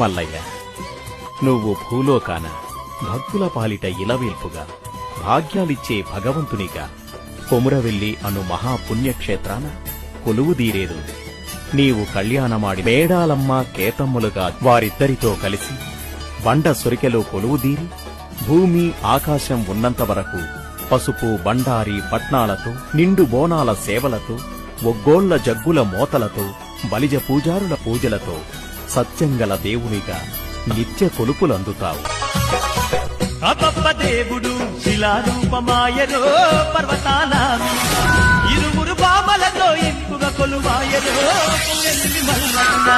మల్లయ్య, నువ్వు భూలోకాన భక్తుల పాలిట ఇలవేల్పుగా భాగ్యాలిచ్చే భగవంతునిగా కొమురవెల్లి అను మహాపుణ్యక్షేత్రాన కొలువుదీరేదు. నీవు కళ్యాణమాడి మేడాలమ్మ కేతమ్ములుగా వారిద్దరితో కలిసి బండ సొరికెలో కొలువుదీరి భూమి ఆకాశం ఉన్నంతవరకు పసుపు బండారి పట్నాలతో నిండు బోనాల సేవలతో ఒగ్గోళ్ల జగ్గుల మోతలతో బలిజ పూజారుల పూజలతో సత్యంగల దేవునిగా నిత్య కొలుపులందుతావు. అబ్బబ్బ దేవుడు శిలారూపమాయరో పర్వతాల ఇరువురు బామలతో ఎక్కువ కొలువాయరో మల్లన్న.